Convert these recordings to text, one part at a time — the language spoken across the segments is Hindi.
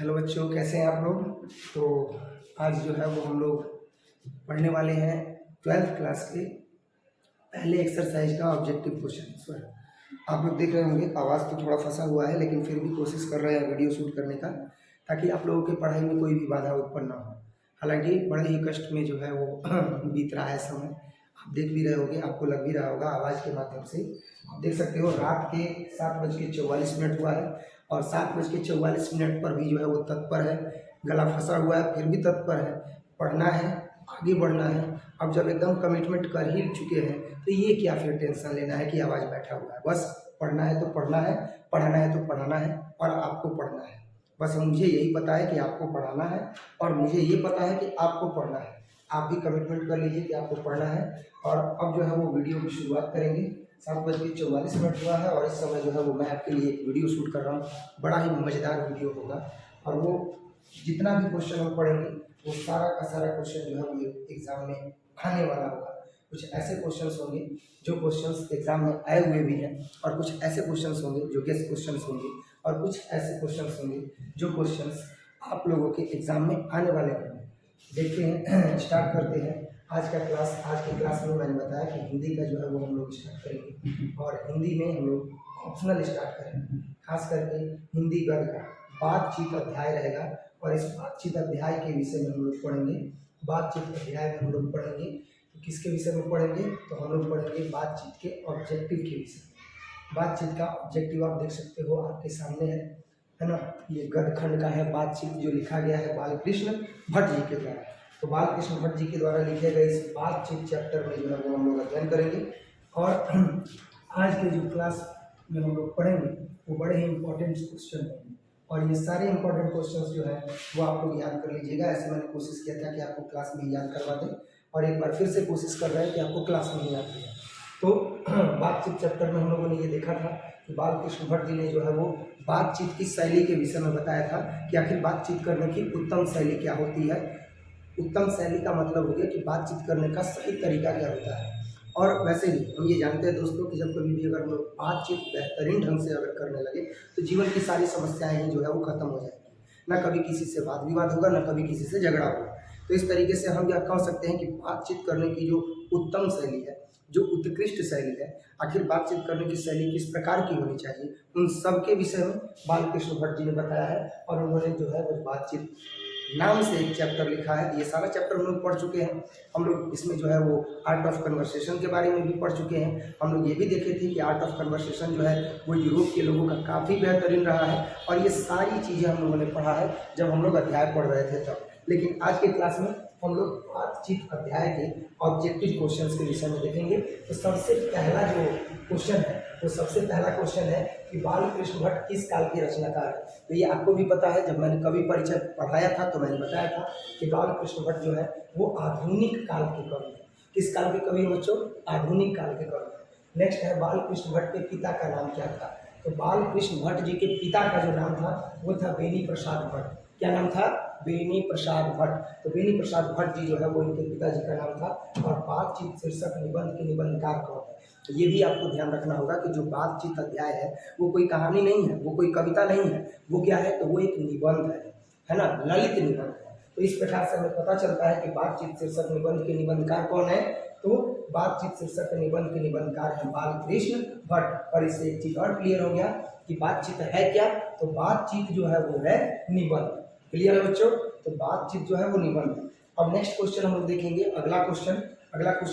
हेलो बच्चों, कैसे हैं आप लोग। तो आज जो है वो हम लोग पढ़ने वाले हैं 12th क्लास के पहले एक्सरसाइज का ऑब्जेक्टिव क्वेश्चन। सर आप लोग देख रहे होंगे आवाज़ तो थोड़ा फंसा हुआ है, लेकिन फिर भी कोशिश कर रहे हैं वीडियो शूट करने का, ताकि आप लोगों की पढ़ाई में कोई भी बाधा उत्पन्न ना हो। हालांकि बड़े ही कष्ट में जो है वो बीत रहा है समय। आप देख भी रहे होंगे, आपको लग भी रहा होगा आवाज़ के माध्यम से। आप देख सकते हो रात के 7:44 हुआ है और 7:44 पर भी जो है वो तत्पर है, गला फंसा हुआ है फिर भी तत्पर है। पढ़ना है, आगे बढ़ना है। अब जब एकदम कमिटमेंट कर ही चुके हैं तो ये क्या फिर टेंशन लेना है कि आवाज़ बैठा हुआ है। बस पढ़ना है तो पढ़ना है, पढ़ाना है तो पढ़ाना है और आपको पढ़ना है। बस मुझे यही पता है कि आपको पढ़ाना है और मुझे ये पता है कि आपको पढ़ना है। आप भी कमिटमेंट कर लीजिए कि आपको पढ़ना है। और अब जो है वो वीडियो की शुरुआत करेंगे। 7:44 हुआ है और इस समय जो है वो मैं आपके लिए एक वीडियो शूट कर रहा हूँ। बड़ा ही मज़ेदार वीडियो होगा और वो जितना भी क्वेश्चन हम पढ़ेंगे वो सारा का सारा क्वेश्चन जो है वो एग्ज़ाम में आने वाला होगा। कुछ ऐसे क्वेश्चंस होंगे जो क्वेश्चंस एग्जाम में आए हुए भी हैं और कुछ ऐसे क्वेश्चंस होंगे जो गेस्ट क्वेश्चंस होंगे और कुछ ऐसे क्वेश्चंस होंगे जो क्वेश्चंस आप लोगों के एग्जाम में आने वाले होंगे। देखते हैं, स्टार्ट करते हैं आज का क्लास। आज की क्लास में मैंने बताया कि हिंदी का जो है वो हम लोग स्टार्ट करेंगे और हिंदी में हम लोग ऑप्शनल स्टार्ट करेंगे। खास करके हिंदी गद्य का बातचीत अध्याय रहेगा और इस बातचीत अध्याय के विषय में हम लोग पढ़ेंगे। बातचीत अध्याय में हम लोग पढ़ेंगे तो किसके विषय में पढ़ेंगे, तो हम लोग पढ़ेंगे बातचीत के ऑब्जेक्टिव के विषय में। बातचीत का ऑब्जेक्टिव आप देख सकते हो आपके सामने है ना। ये गद्य खंड का है बातचीत, जो लिखा गया है बालकृष्ण भट्ट जी के द्वारा। तो बालकृष्ण भट्ट जी के द्वारा लिखे गए इस बातचीत चैप्टर में जो है वो हम लोग अध्ययन करेंगे। और आज के जो क्लास में हम लोग पढ़ेंगे वो बड़े ही इंपॉर्टेंट क्वेश्चन होंगे और ये सारे इंपॉर्टेंट क्वेश्चंस जो है वो आप लोग याद कर लीजिएगा। ऐसे मैंने कोशिश किया था कि आपको क्लास में याद करवा दें और एक बार फिर से कोशिश कर रहे हैं कि आपको क्लास में ही याद करें। तो बातचीत चैप्टर में हम लोगों ने ये देखा था कि बालकृष्ण भट्ट जी ने जो है वो बातचीत की शैली के विषय में बताया था कि आखिर बातचीत करने की उत्तम शैली क्या होती है। उत्तम शैली का मतलब हो गया कि बातचीत करने का सही तरीका क्या होता है। और वैसे ही हम ये जानते हैं दोस्तों कि जब कभी भी अगर हम लोग बातचीत बेहतरीन ढंग से अगर करने लगे तो जीवन की सारी समस्याएं ही जो है वो खत्म हो जाएंगी। ना कभी किसी से वाद विवाद होगा, ना कभी किसी से झगड़ा होगा। तो इस तरीके से हम यह कह सकते हैं कि बातचीत करने की जो उत्तम शैली है, जो उत्कृष्ट शैली है, आखिर बातचीत करने की शैली किस प्रकार की होनी चाहिए, उन सब के विषय में बालकृष्ण भट्ट जी ने बताया है। और उन्होंने जो है वो बातचीत नाम से एक चैप्टर लिखा है। ये सारा चैप्टर हम लोग पढ़ चुके हैं। हम लोग इसमें जो है वो आर्ट ऑफ कन्वर्सेशन के बारे में भी पढ़ चुके हैं। हम लोग ये भी देखे थे कि आर्ट ऑफ कन्वर्सेशन जो है वो यूरोप के लोगों का काफ़ी बेहतरीन रहा है और ये सारी चीज़ें हम लोगों ने पढ़ा है जब हम लोग अध्याय पढ़ रहे थे तब। लेकिन आज के क्लास में हम लोग बातचीत अध्याय के ऑब्जेक्टिव क्वेश्चंस के विषय में देखेंगे। तो सबसे पहला जो क्वेश्चन है वो सबसे पहला क्वेश्चन है कि बालकृष्ण भट्ट किस काल के रचनाकार है। तो ये आपको भी पता है, जब मैंने कवि परिचय पढ़ाया था तो मैंने बताया था कि बालकृष्ण भट्ट जो है वो आधुनिक काल के कवि है। किस काल के कवि है बच्चों? आधुनिक काल के कवि। नेक्स्ट है बालकृष्ण भट्ट के पिता का नाम क्या था। तो बालकृष्ण भट्ट जी के पिता का जो नाम था वो था बेनी प्रसाद भट्ट। क्या नाम था? बेनी प्रसाद भट्ट। तो बेनी प्रसाद भट्ट जी जो है वो इनके पिताजी का नाम था। और बातचीत शीर्षक निबंध के निबंधकार कौन है? तो ये भी आपको ध्यान रखना होगा कि जो बातचीत अध्याय है वो कोई कहानी नहीं है, वो कोई कविता नहीं है, वो क्या है? तो वो एक निबंध है ना, ललित निबंध है। तो इस प्रकार से हमें पता चलता है कि बातचीत शीर्षक निबंध के निबंधकार कौन है। तो बातचीत शीर्षक निबंध के निबंधकार है बालकृष्ण भट्ट। और इससे एक चीज और क्लियर हो गया कि बातचीत है क्या। तो बातचीत जो है वो है निबंध। क्लियर है बच्चों? तो बातचीत जो है वो निबंध है। अब नेक्स्ट क्वेश्चन हम लोग देखेंगे। अगला क्वेश्चन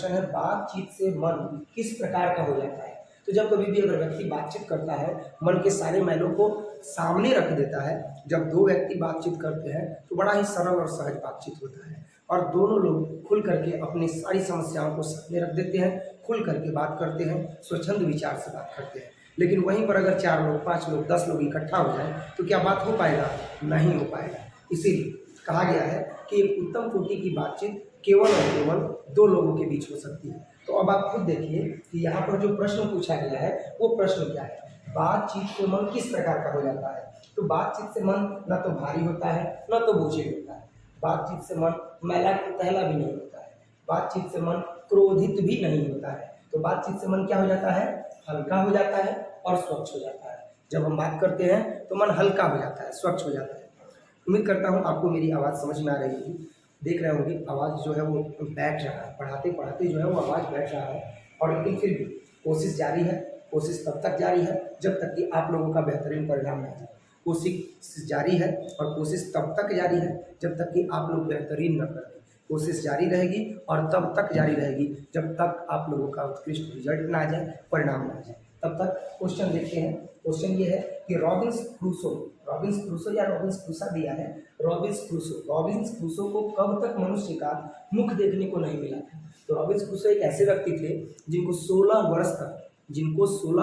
है बातचीत से मन किस प्रकार का हो जाता है। तो जब कभी भी अगर व्यक्ति बातचीत करता है, मन के सारे मैलों को सामने रख देता है। जब दो व्यक्ति बातचीत करते हैं तो बड़ा ही सरल और सहज बातचीत होता है और दोनों लोग खुल करके अपनी सारी समस्याओं को सामने रख देते हैं, खुल करके बात करते हैं, स्वच्छंद विचार से बात करते हैं। लेकिन वहीं पर अगर 4 लोग, 5 लोग, 10 लोग इकट्ठा हो जाए तो क्या बात हो पाएगा? नहीं हो पाएगा। इसीलिए कहा गया है कि एक उत्तम कोटि की बातचीत केवल और केवल 2 लोगों के बीच हो सकती है। तो अब आप खुद देखिए कि यहाँ पर जो प्रश्न पूछा गया है वो प्रश्न क्या है। बातचीत से मन किस प्रकार का हो जाता है। तो बातचीत से मन न तो भारी होता है न तो बोझिल होता है। बातचीत से मन मैला कुतैला भी नहीं होता है। बातचीत से मन क्रोधित भी नहीं होता है। तो बातचीत से मन क्या हो जाता है? हल्का हो जाता है और स्वच्छ हो जाता है। जब हम बात करते हैं तो मन हल्का हो जाता है, स्वच्छ हो जाता है। उम्मीद करता हूँ आपको मेरी आवाज़ समझ में आ रही होगी। देख रहे होंगे आवाज़ जो है वो बैठ रहा है, पढ़ाते पढ़ाते जो है वो आवाज़ बैठ रहा है, और लेकिन फिर भी कोशिश जारी है। कोशिश तब तक जारी है जब तक कि आप लोगों का बेहतरीन परिणाम ना जाए। कोशिश जारी है और कोशिश तब तक जारी है जब तक कि आप लोग बेहतरीन न करें। कोशिश जारी रहेगी और तब तक जारी रहेगी जब तक आप लोगों का उत्कृष्ट रिजल्ट ना आ जाए, परिणाम ना आ जाए। तब तक क्वेश्चन देखते हैं। क्वेश्चन ये है कि रॉबिन्स क्रूसो या रॉबिन्स क्रूसा दिया है। रॉबिन्स क्रूसो को कब तक मनुष्य का मुख देखने को नहीं मिला था? तो रॉबिन्स क्रूसो एक ऐसे व्यक्ति थे जिनको 16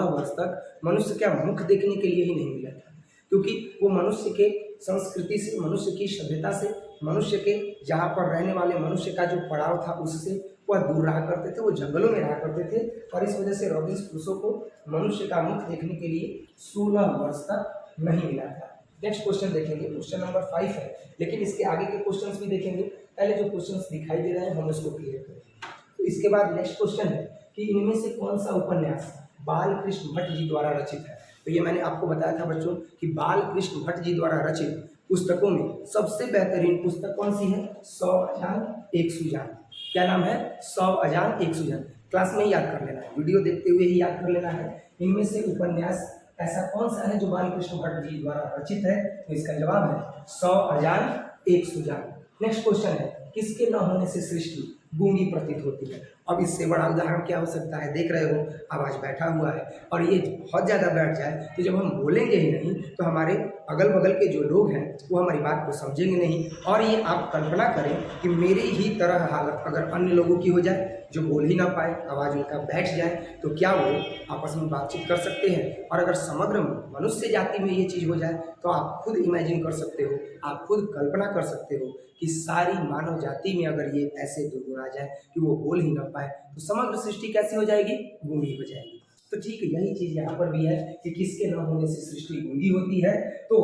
वर्ष तक मनुष्य का मुख देखने के लिए ही नहीं मिला था, क्योंकि वो मनुष्य के संस्कृति से, मनुष्य की सभ्यता से, मनुष्य के जहाँ पर रहने वाले मनुष्य का जो पड़ाव था उससे वह दूर रहा करते थे, वो जंगलों में रहा करते थे, और इस वजह से रॉबिन्स क्रूसो को मनुष्य का मुख देखने के लिए 16 वर्ष तक नहीं मिला था। नेक्स्ट क्वेश्चन देखेंगे, क्वेश्चन नंबर 5 है, लेकिन इसके आगे के क्वेश्चंस भी देखेंगे। पहले जो क्वेश्चंस दिखाई दे रहे हैं हम उसको क्लियर करेंगे। तो इसके बाद नेक्स्ट क्वेश्चन है कि इनमें से कौन सा उपन्यास बालकृष्ण भट्ट जी द्वारा रचित है? तो ये मैंने आपको बताया था बच्चों कि बालकृष्ण भट्ट जी द्वारा रचित पुस्तकों में सबसे बेहतरीन पुस्तक कौन सी है? 100 अजान एक सुजान। क्या नाम है? 100 अजान एक सुजान। क्लास में ही याद कर लेना है, वीडियो देखते हुए ही याद कर लेना है। इनमें से उपन्यास ऐसा कौन सा है जो बालकृष्ण भट्ट जी द्वारा रचित है? तो इसका जवाब है 100 अजान एक सुजान। नेक्स्ट क्वेश्चन है, किसके न होने से सृष्टि गूंगी प्रतीत होती है? अब इससे बड़ा उदाहरण क्या हो सकता है? देख रहे हो आवाज बैठा हुआ है, और ये बहुत ज़्यादा बैठ जाए तो जब हम बोलेंगे ही नहीं तो हमारे अगल बगल के जो लोग हैं वो हमारी बात को समझेंगे नहीं। और ये आप कल्पना करें कि मेरी ही तरह हालत अगर अन्य लोगों की हो जाए जो बोल ही ना पाए, आवाज़ उनका बैठ जाए, तो क्या वो आपस में बातचीत कर सकते हैं? और अगर समग्र मनुष्य जाति में ये चीज़ हो जाए तो आप खुद इमेजिन कर सकते हो, आप खुद कल्पना कर सकते हो कि सारी मानव जाति में अगर ये ऐसे दुर्गुण आ जाए कि वो बोल ही ना पाए तो समग्र सृष्टि कैसी हो जाएगी? गूंगी हो जाएगी। तो ठीक यही चीज़ यहाँ पर भी है कि किसके न होने से सृष्टि गूंगी होती है? तो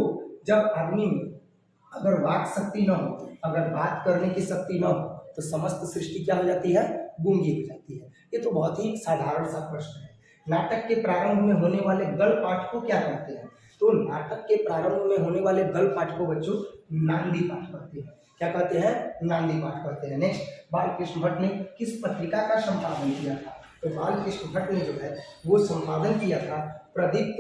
जब आदमी में अगर वाक शक्ति न हो, अगर बात करने की शक्ति न हो, तो समस्त सृष्टि क्या हो जाती है? गूंगी हो जाती है। ये तो बहुत ही साधारण सा प्रश्न है। नाटक के प्रारंभ में होने वाले गल पाठ को क्या कहते हैं? तो नाटक के प्रारंभ में होने वाले गल पाठ को बच्चों नांदी पाठ कहते हैं। क्या कहते हैं? नांदी पाठ कहते हैं। नेक्स्ट, बालकृष्ण भट्ट ने किस पत्रिका का संपादन किया था? तो बालकृष्ण भट्ट ने जो है वो संपादन किया था प्रदीप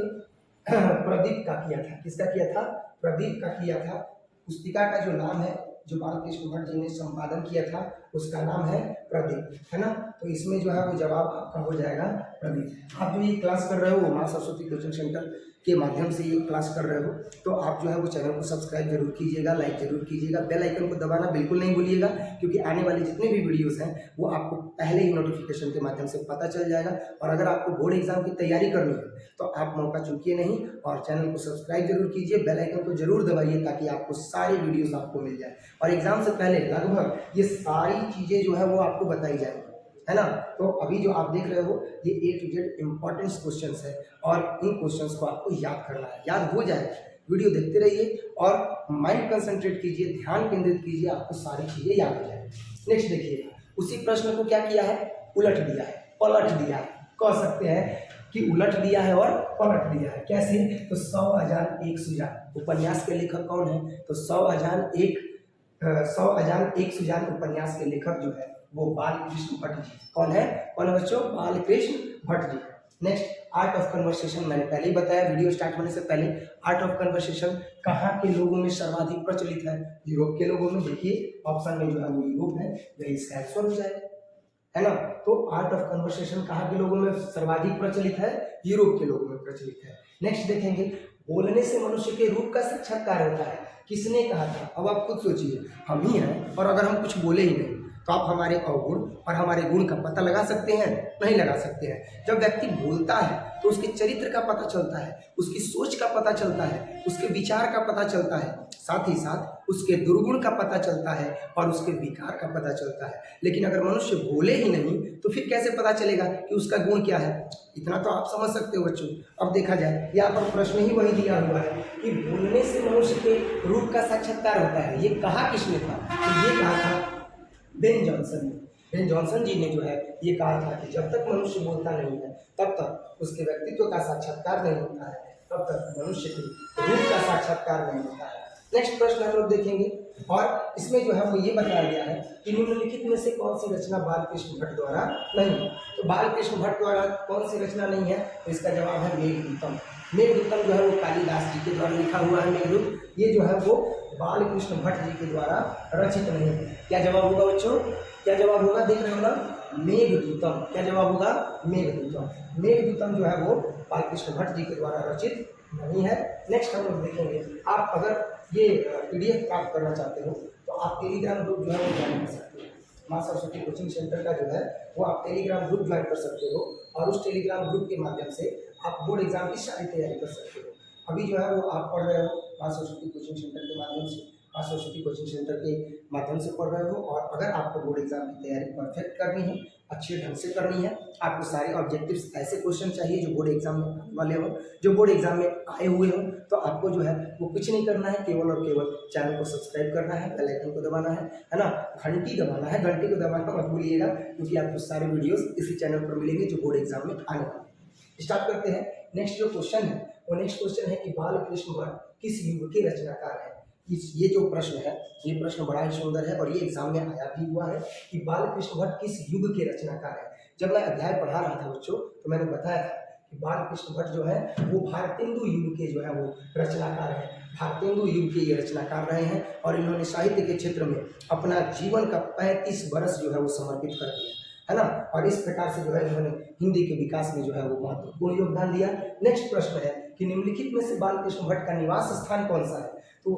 का किया था। किसका किया था? प्रदीप का किया था। पुस्तिका का जो नाम है जो बालकृष्ण भट्ट जी ने संपादन किया था उसका नाम है प्रदीप, है ना? तो इसमें जो है वो जवाब आपका हो जाएगा प्रदीप। आप जो ये क्लास कर रहे हो माँ सरस्वती कोचिंग सेंटर के माध्यम से ये क्लास कर रहे हो तो आप जो है वो चैनल को सब्सक्राइब जरूर कीजिएगा, लाइक जरूर कीजिएगा, बेल आइकन को दबाना बिल्कुल नहीं भूलिएगा, क्योंकि आने वाले जितने भी वीडियोस हैं वो आपको पहले ही नोटिफिकेशन के माध्यम से पता चल जाएगा। और अगर आपको बोर्ड एग्जाम की तैयारी करनी है तो आप मौका चूकिए नहीं और चैनल को सब्सक्राइब जरूर कीजिए, बेल आइकन को जरूर दबाइए ताकि आपको सारी वीडियोस आपको मिल जाए और एग्जाम से पहले लगभग ये सारी चीज़ें जो है वो आपको बताई जाएगी, है ना? तो अभी जो आप देख रहे हो ये A to Z important questions है और इन क्वेश्चंस को आपको याद करना है। याद हो जाए, वीडियो देखते रहिए और माइंड कंसंट्रेट कीजिए, ध्यान केंद्रित कीजिए, आपको सारी चीज़ें याद हो जाए। नेक्स्ट देखिए, उसी प्रश्न को क्या किया है? उलट दिया है, पलट दिया है, कह सकते हैं कि उलट दिया है और पलट दिया है। कैसे? तो 100 अजान एक सुजान उपन्यास के लेखक कौन है? तो 100 अजान एक सुजान उपन्यास के लेखक जो है वो बालकृष्ण भट्ट जी। कौन है? कौन है बच्चों? Balkrishna Bhatt ji. Next, art of conversation मैंने पहले ही बताया वीडियो स्टार्ट होने से पहले। आर्ट ऑफ कन्वर्सेशन कहाँ के लोगों में सर्वाधिक प्रचलित है? यूरोप के लोगों में। देखिए ऑप्शन में जो है वो यूरोप है, यही इसका आंसर हो जाएगा, है ना? तो आर्ट ऑफ कन्वर्सेशन कहाँ के लोगों में सर्वाधिक प्रचलित है? यूरोप के लोगों में प्रचलित है। नेक्स्ट देखेंगे, बोलने से मनुष्य के रूप का साक्षात्कार होता है, किसने कहा था? अब आप खुद सोचिए, हम ही हैं और अगर हम कुछ बोले ही नहीं तो आप हमारे अवगुण और हमारे गुण का पता लगा सकते हैं? नहीं लगा सकते हैं। जब व्यक्ति बोलता है तो उसके चरित्र का पता चलता है, उसकी सोच का पता चलता है, उसके विचार का पता चलता है, साथ ही साथ उसके दुर्गुण का पता चलता है और उसके विकार का पता चलता है। लेकिन अगर मनुष्य बोले ही नहीं तो फिर कैसे पता चलेगा कि उसका गुण क्या है? इतना तो आप समझ सकते हो बच्चों। अब देखा जाए यहाँ पर प्रश्न ही वही दिया हुआ है कि बोलने से मनुष्य के रूप का साक्षात्कार होता है। ये कहा किसने था? तो ये कहा था बेन जॉनसन ने। बेन जॉनसन जी ने जो है ये कहा था कि जब तक मनुष्य बोलता नहीं है तब तक उसके व्यक्तित्व का साक्षात्कार नहीं होता है, तब तक मनुष्य के रूप का साक्षात्कार नहीं होता है। नेक्स्ट प्रश्न हम लोग देखेंगे और इसमें जो है वो ये बताया गया है कि निम्नलिखित में से कौन सी रचना बालकृष्ण भट्ट द्वारा नहीं है। तो बालकृष्ण भट्ट द्वारा कौन सी रचना नहीं है, तो इसका जवाब है मेघदूतम। मेघदूतम जो है वो कालिदास जी के द्वारा लिखा हुआ है मेघदूत, ये जो है वो बालकृष्ण भट्ट जी के द्वारा रचित नहीं है। क्या जवाब होगा बच्चों, क्या जवाब होगा, देख रहे हो ना, मेघदूतम। क्या जवाब होगा, मेघदूतम। मेघदूतम जो है वो बालकृष्ण भट्ट जी के द्वारा रचित नहीं है। नेक्स्ट हम लोग देखेंगे, आप अगर ये PDF प्राप्त करना चाहते हो तो आप टेलीग्राम ग्रुप जो है वो ज्वाइन कर सकते हो। माँ सरस्वती कोचिंग सेंटर का जो है वो आप टेलीग्राम ग्रुप ज्वाइन कर सकते हो और उस टेलीग्राम ग्रुप के माध्यम से आप बोर्ड एग्जाम की सारी तैयारी कर सकते हो। अभी जो है वो आप पढ़ रहे हो माँ सरस्वती कोचिंग सेंटर के माध्यम से, माँ सरस्वती कोचिंग सेंटर के माध्यम से पढ़ रहे हो और अगर आपको बोर्ड एग्जाम की तैयारी परफेक्ट करनी है, अच्छे ढंग से करनी है, आपको सारे ऑब्जेक्टिव्स ऐसे क्वेश्चन चाहिए जो बोर्ड एग्जाम में आने वाले हो, जो बोर्ड एग्जाम में आए हुए हो, तो आपको जो है वो कुछ नहीं करना है, केवल और केवल चैनल को सब्सक्राइब करना है, बेल आइकन को दबाना है ना, घंटी दबाना है, घंटी को दबाना मत भूलिएगा क्योंकि आपको सारे वीडियोस इसी चैनल पर मिलेंगे जो बोर्ड एग्जाम में आने वाले हैं। स्टार्ट करते हैं। नेक्स्ट जो क्वेश्चन है वो नेक्स्ट क्वेश्चन है कि बालकृष्ण भट्ट किस युग के रचनाकार है। ये जो प्रश्न है ये प्रश्न बड़ा ही सुंदर है और ये एग्जाम में आया भी हुआ है कि बालकृष्ण भट्ट किस युग के रचनाकार है। जब मैं अध्याय पढ़ा रहा था बच्चों तो मैंने बताया था कि बालकृष्ण भट्ट जो है वो भारतेंदु युग के जो है वो रचनाकार है। भारतेंदु युग के ये रचनाकार रहे हैं और इन्होंने साहित्य के क्षेत्र में अपना जीवन का 35 वर्ष जो है वो समर्पित कर दिया है ना, और इस प्रकार से जो है इन्होंने हिंदी के विकास में जो है वो महत्वपूर्ण योगदान दिया। नेक्स्ट प्रश्न है कि निम्नलिखित में से बालकृष्ण भट्ट का निवास स्थान कौन सा है। तो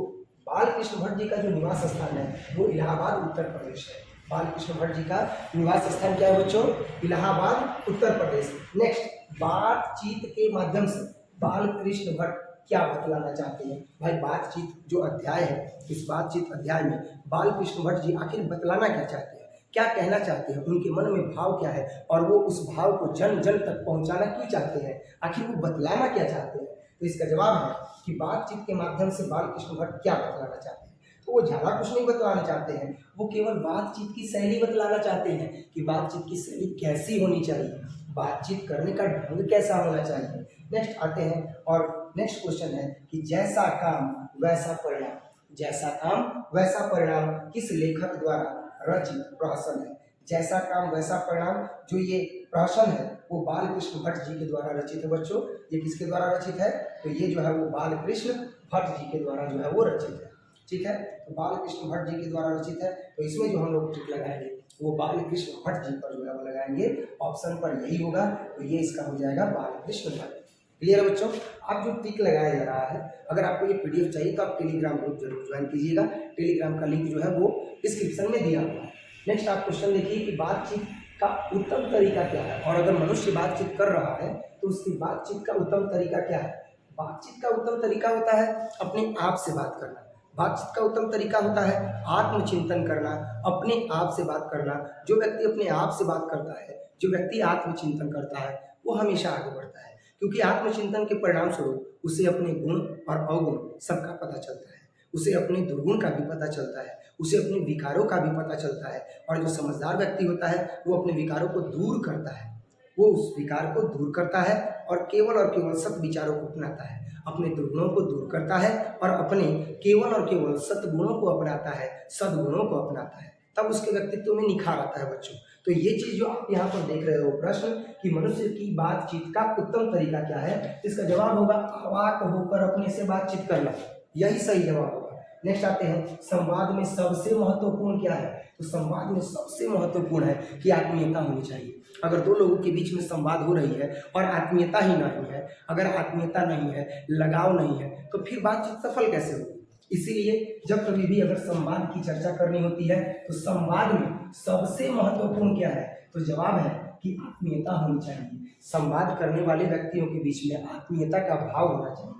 बालकृष्ण भट्ट जी का जो निवास स्थान है वो इलाहाबाद उत्तर प्रदेश है। बालकृष्ण भट्ट जी का निवास स्थान क्या है बच्चों, इलाहाबाद उत्तर प्रदेश। नेक्स्ट, बातचीत के माध्यम से बालकृष्ण भट्ट क्या बतलाना चाहते हैं। भाई बातचीत जो अध्याय है, इस बातचीत अध्याय में बालकृष्ण भट्ट जी आखिर बतलाना क्या चाहते हैं, क्या कहना चाहते हैं, उनके मन में भाव क्या है और वो उस भाव को जन जन तक पहुंचाना क्यों चाहते हैं, आखिर वो बतलाना क्या चाहते हैं। तो इसका जवाब है कि बातचीत के माध्यम से बालकृष्ण भट्ट क्या बतलाना चाहते हैं। तो वो ज़्यादा कुछ नहीं बतलाना चाहते हैं, वो केवल बातचीत की शैली बतलाना चाहते हैं कि बातचीत की शैली कैसी होनी चाहिए, बातचीत करने का ढंग कैसा होना चाहिए। नेक्स्ट आते हैं और नेक्स्ट क्वेश्चन है कि जैसा काम वैसा परिणाम, जैसा काम वैसा परिणाम किस लेखक द्वारा रचित प्रहसन है। जैसा काम वैसा परिणाम, जो ये प्रहसन है वो बालकृष्ण भट्ट जी के द्वारा रचित है बच्चों। ये किसके द्वारा रचित है, तो ये जो है वो बालकृष्ण भट्ट जी के द्वारा जो है वो रचित है। ठीक है, तो बालकृष्ण भट्ट जी के द्वारा रचित है, तो इसमें जो हम लोग टिक लगाएंगे वो बालकृष्ण भट्ट जी पर जो है वो लगाएंगे, ऑप्शन पर यही होगा, तो ये इसका हो जाएगा बालकृष्ण भट्ट। क्लियर है बच्चों। आप जो टिक लगाया जा रहा है, अगर आपको ये PDF चाहिए तो आप टेलीग्राम ग्रुप जरूर ज्वाइन कीजिएगा, टेलीग्राम का लिंक जो है वो डिस्क्रिप्शन में दिया हुआ है। नेक्स्ट आप क्वेश्चन देखिए कि बातचीत का उत्तम तरीका क्या है, और अगर मनुष्य बातचीत कर रहा है तो उसकी बातचीत का उत्तम तरीका क्या है। बातचीत का उत्तम तरीका होता है अपने आप से बात करना, बातचीत का उत्तम तरीका होता है आत्मचिंतन करना, अपने आप से बात करना। जो व्यक्ति अपने आप से बात करता है, जो व्यक्ति आत्मचिंतन करता है वो हमेशा आगे बढ़ता है, क्योंकि आत्मचिंतन के परिणाम स्वरूप उसे अपने गुण और अवगुण सबका पता चलता है, उसे अपने दुर्गुण का भी पता चलता है, उसे अपने विकारों का भी पता चलता है। और जो समझदार व्यक्ति होता है वो अपने विकारों को दूर करता है, वो उस विकार को दूर करता है और केवल सत विचारों को अपनाता है, अपने दुर्गुणों को दूर करता है और अपने केवल सद्गुणों को अपनाता है, सद्गुणों को अपनाता है, तब उसके व्यक्तित्व में निखार आता है बच्चों। तो ये चीज जो आप यहाँ पर देख रहे हो प्रश्न कि मनुष्य की बातचीत का उत्तम तरीका क्या है, इसका जवाब होगा अवाक होकर अपने से बातचीत करना, यही सही जवाब होगा। नेक्स्ट आते हैं संवाद में सबसे महत्वपूर्ण क्या है। तो संवाद में सबसे महत्वपूर्ण है कि आत्मीयता होनी चाहिए। अगर दो लोगों के बीच में संवाद हो रही है और आत्मीयता ही नहीं है, अगर आत्मीयता नहीं है, लगाव नहीं है, तो फिर बातचीत सफल कैसे होगी। इसीलिए जब कभी भी अगर संवाद की चर्चा करनी होती है तो संवाद में सबसे महत्वपूर्ण क्या है, तो जवाब है कि आत्मीयता होनी चाहिए। संवाद करने वाले व्यक्तियों के बीच में आत्मीयता का भाव होना चाहिए।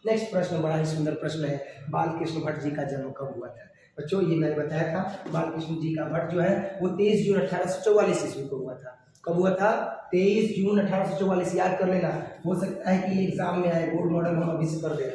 नेक्स्ट प्रश्न बड़ा ही सुंदर प्रश्न है, बालकृष्ण भट्ट जी का जन्म कब हुआ था। बच्चों ये मैंने बताया था, बालकृष्ण जी का भट्ट जो है वो 23 जून 1844 ईस्वी को हुआ था। कब हुआ था, 23 जून 1844। याद कर लेना, हो सकता है कि एग्जाम में आए, बोर्ड मॉडल हम अभी से कर दे,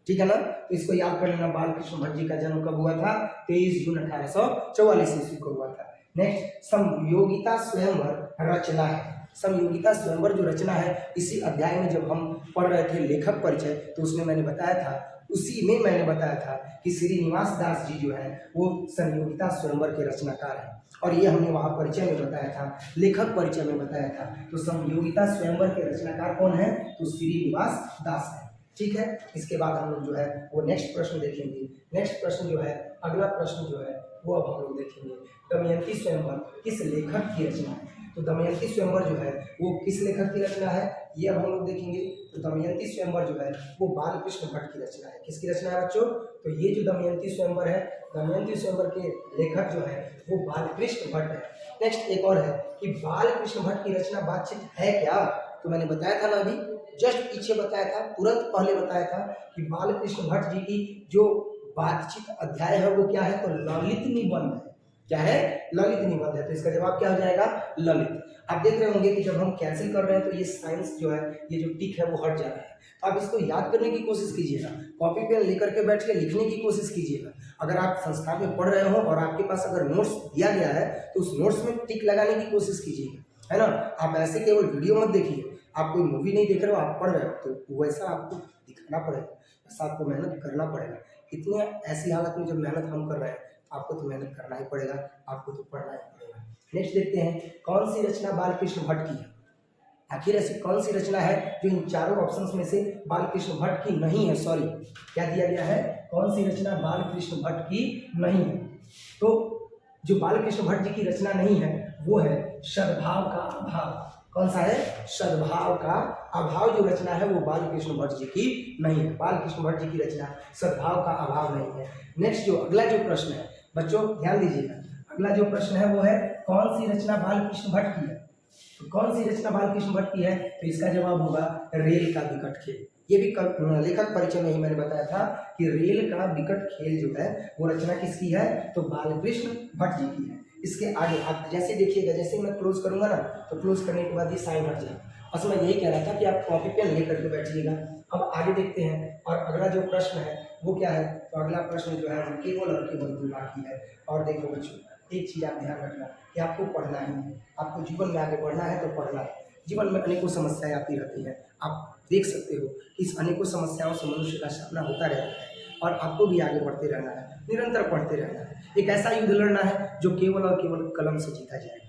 ठीक है ना, तो इसको याद कर लेना। बालकृष्ण भट्ट जी का जन्म कब हुआ था, 23 जून 1844 ईस्वी को हुआ था। नेक्स्ट, समयोगिता स्वयंवर रचना है। समयोगिता स्वयंवर जो रचना है, इसी अध्याय में जब हम पढ़ रहे थे लेखक परिचय, तो उसमें मैंने बताया था, उसी में मैंने बताया था कि श्रीनिवास दास जी जो है वो समयोगिता स्वयंवर के रचनाकार हैं, और ये हमने वहाँ परिचय में बताया था, लेखक परिचय में बताया था। तो समयोगिता स्वयंवर के रचनाकार कौन है? तो श्रीनिवास दास है। ठीक है, इसके बाद हम लोग जो है वो नेक्स्ट प्रश्न देखेंगे। नेक्स्ट प्रश्न जो है, अगला प्रश्न जो है वो अब हम लोग देखेंगे, दमयंती स्वयंवर किस लेखक की रचना है? तो दमयंती स्वयंवर जो है वो किस लेखक की रचना है, ये अब हम लोग देखेंगे। तो दमयंती स्वयंवर जो है वो बालकृष्ण भट्ट की रचना है। किसकी रचना है बच्चों? तो ये जो दमयंती स्वयंवर है, दमयंती स्वयंवर के लेखक जो है वो बालकृष्ण भट्ट है। नेक्स्ट एक और है कि बालकृष्ण भट्ट की रचना बातचीत है क्या? तो मैंने बताया था ना, अभी जस्ट पीछे बताया था, तुरंत पहले बताया था कि बालकृष्ण भट्ट जी की जो बातचीत अध्याय है वो क्या है? तो ललित निबंध है। क्या है? ललित निबंध है। तो इसका जवाब क्या हो जाएगा? ललित। आप देख रहे होंगे कि जब हम कैंसिल कर रहे हैं तो ये साइंस जो है, ये जो टिक है वो हट जा रहा है। तो आप इसको याद करने की कोशिश कीजिएगा, कॉपी पेन लेकर के बैठ के लिखने की कोशिश कीजिएगा। अगर आप संस्था में पढ़ रहे हो और आपके पास अगर नोट्स दिया गया है तो उस नोट्स में टिक लगाने की कोशिश कीजिएगा, है ना। आप ऐसे केवल वीडियो मत देखिए, आप कोई मूवी नहीं देख रहे हो, आप पढ़ रहे हो, तो वैसा आपको दिखाना पड़ेगा, वैसा आपको मेहनत करना पड़ेगा। इतने ऐसी हालत में जब मेहनत हम कर रहे हैं, आपको तो मेहनत करना ही पड़ेगा, आपको तो पढ़ना ही पड़ेगा। नेक्स्ट देखते हैं, कौन सी रचना बालकृष्ण भट्ट की है? आखिर ऐसी कौन सी रचना है जो इन चारों ऑप्शंस में से बालकृष्ण भट्ट की नहीं है? सॉरी, क्या दिया गया है? कौन सी रचना बालकृष्ण भट्ट की नहीं है? तो जो बालकृष्ण भट्ट जी की रचना नहीं है वो है सद्भाव का अभाव। कौन सा है? सद्भाव का अभाव जो रचना है वो बालकृष्ण भट्ट जी की नहीं है। बालकृष्ण भट्ट जी की रचना सद्भाव का अभाव नहीं है। नेक्स्ट जो अगला जो प्रश्न है बच्चों, ध्यान दीजिएगा, अगला जो प्रश्न है वो है कौन सी रचना बालकृष्ण भट्ट की है? तो कौन सी रचना बालकृष्ण भट्ट की है? तो इसका जवाब होगा रेल का विकट खेल। ये भी लेखक परिचय में ही मैंने बताया था कि रेल का विकट खेल जो है वो रचना किसकी है? तो बालकृष्ण भट्ट जी की है। इसके आगे आप जैसे देखिएगा, जैसे मैं क्लोज करूंगा ना, तो क्लोज करने के बाद ये साइन हट जाए। बस मैं यही कह रहा था कि आप कॉपी पेन लेकर के बैठिएगा। अब आगे देखते हैं, और अगला जो प्रश्न है वो क्या है? तो अगला प्रश्न जो है वो केवल और केवल दो मार्क की है। और देखो बच्चों, एक चीज़ आप ध्यान रखना कि आपको पढ़ना ही है, आपको जीवन में आगे बढ़ना है तो पढ़ना है। जीवन में अनेकों समस्याएं आती रहती हैं, आप देख सकते हो कि इस अनेकों समस्याओं से मनुष्य का सामना होता रहता है, और आपको भी आगे बढ़ते रहना है, निरंतर पढ़ते रहना है। एक ऐसा युद्ध लड़ना है जो केवल और केवल कलम से जीता जाएगा,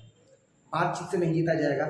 बातचीत से नहीं जीता जाएगा,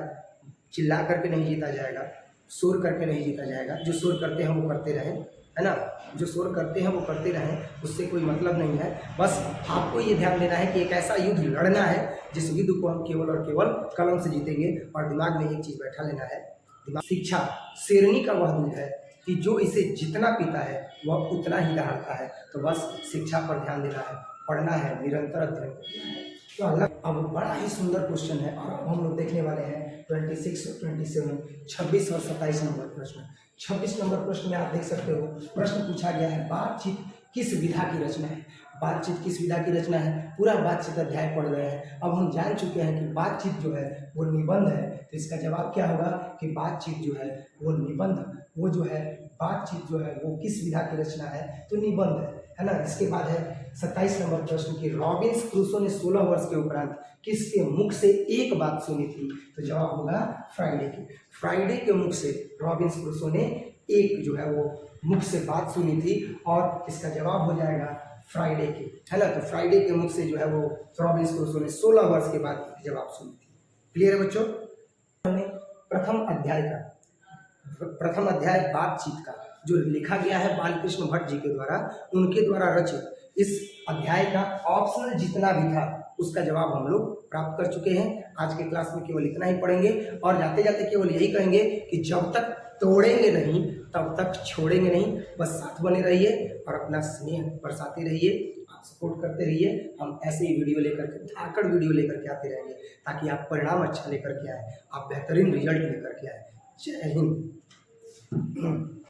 चिल्ला करके नहीं जीता जाएगा, शोर करके नहीं जीता जाएगा। जो शोर करते हैं वो करते रहें, है ना, जो शोर करते हैं वो करते रहें, उससे कोई मतलब नहीं है। बस आपको ये ध्यान देना है कि एक ऐसा युद्ध लड़ना है जिस युद्ध को हम केवल और केवल कलम से जीतेंगे। और दिमाग में एक चीज़ बैठा लेना है, दिमाग शिक्षा शेरनी का वह दूध है कि जो इसे जितना पीता है वह उतना ही दहाड़ता है। तो बस शिक्षा पर ध्यान देना है, पढ़ना है, निरंतर अध्ययन करना है। तो अगला अब बड़ा ही सुंदर क्वेश्चन है, और अब हम लोग देखने वाले हैं 26 और 27, 26 और 27 नंबर प्रश्न। 26 नंबर प्रश्न में आप देख सकते हो, प्रश्न पूछा गया है बातचीत किस विधा की रचना है? बातचीत किस विधा की रचना है? पूरा बातचीत अध्याय पढ़ गए हैं। अब हम जान चुके हैं कि बातचीत जो है वो निबंध है। तो इसका जवाब क्या होगा कि बातचीत जो है वो निबंध, वो जो है बातचीत जो है वो किस विधा की रचना है? तो निबंध है ना। इसके बाद है 27 नंबर प्रश्न की, रॉबिन्स क्रूसो ने 16 वर्ष के उपरांत किसके मुख से एक बात सुनी थी? तो जवाब होगा फ्राइडे की। फ्राइडे के मुख से रॉबिन्स क्रूसो ने एक जो है वो मुख से बात सुनी थी, और इसका जवाब हो जाएगा फ्राइडे के, है ना। तो फ्राइडे के मुख से जो है वो रॉबिन्स क्रूसो ने 16 वर्ष के बाद जवाब सुनी थी। क्लियर है बच्चों? प्रथम अध्याय बातचीत का जो लिखा गया है बालकृष्ण भट्ट जी के द्वारा, उनके द्वारा रचित इस अध्याय का ऑप्शनल जितना भी था उसका जवाब हम लोग प्राप्त कर चुके हैं। आज के क्लास में केवल इतना ही पढ़ेंगे, और जाते जाते केवल यही कहेंगे कि जब तक तोड़ेंगे नहीं तब तक छोड़ेंगे नहीं। बस साथ बने रहिए और अपना स्नेह बरसाते रहिए, आप सपोर्ट करते रहिए। हम ऐसे ही वीडियो लेकर के, धाकड़ वीडियो लेकर के आते रहेंगे, ताकि आप परिणाम अच्छा लेकर के आए, आप बेहतरीन रिजल्ट लेकर के आए। जय हिंद।